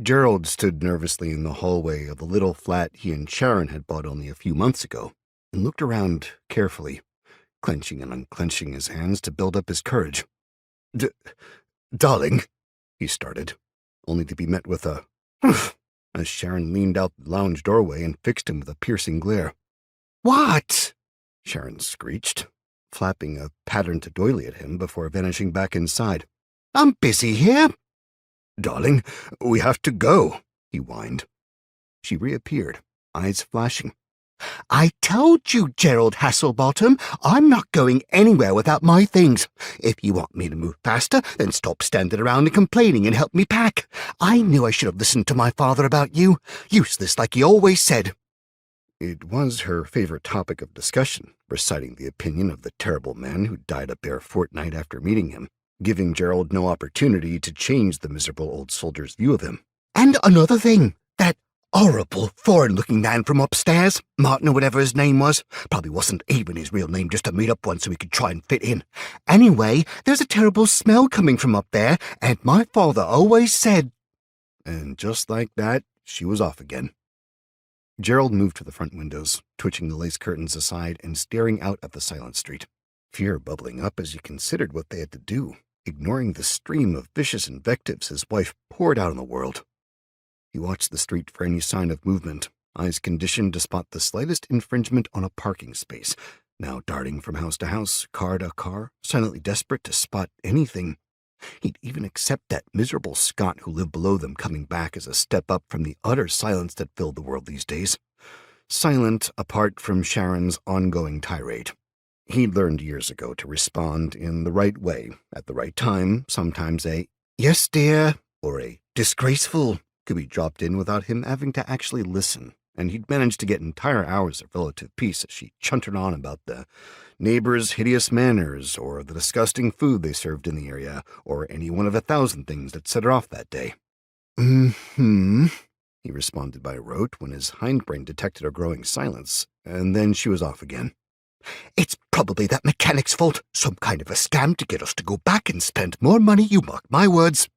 Gerald stood nervously in the hallway of the little flat he and Sharon had bought only a few months ago, and looked around carefully, clenching and unclenching his hands to build up his courage. Darling, he started, only to be met with a as Sharon leaned out the lounge doorway and fixed him with a piercing glare. What? Sharon screeched, flapping a patterned doily at him before vanishing back inside. I'm busy here. Darling, we have to go, he whined. She reappeared, eyes flashing. I told you, Gerald Hasselbottom, I'm not going anywhere without my things. If you want me to move faster, then stop standing around and complaining and help me pack. I knew I should have listened to my father about you. Useless like he always said. It was her favorite topic of discussion, reciting the opinion of the terrible man who died a bare fortnight after meeting him, giving Gerald no opportunity to change the miserable old soldier's view of him. And another thing, that horrible, foreign-looking man from upstairs, Martin or whatever his name was, probably wasn't even his real name just to meet up once so he could try and fit in. Anyway, there's a terrible smell coming from up there, and my father always said... And just like that, she was off again. Gerald moved to the front windows, twitching the lace curtains aside and staring out at the silent street, fear bubbling up as he considered what they had to do, ignoring the stream of vicious invectives his wife poured out on the world. He watched the street for any sign of movement, eyes conditioned to spot the slightest infringement on a parking space, now darting from house to house, car to car, silently desperate to spot anything. He'd even accept that miserable Scot who lived below them coming back as a step up from the utter silence that filled the world these days. Silent apart from Sharon's ongoing tirade. He'd learned years ago to respond in the right way, at the right time. Sometimes a, yes, dear, or a disgraceful could be dropped in without him having to actually listen, and he'd managed to get entire hours of relative peace as she chuntered on about the neighbors' hideous manners, or the disgusting food they served in the area, or any one of 1,000 things that set her off that day. Mm-hmm, he responded by rote when his hindbrain detected a growing silence, and then she was off again. It's probably that mechanic's fault, some kind of a scam to get us to go back and spend more money, you mark my words.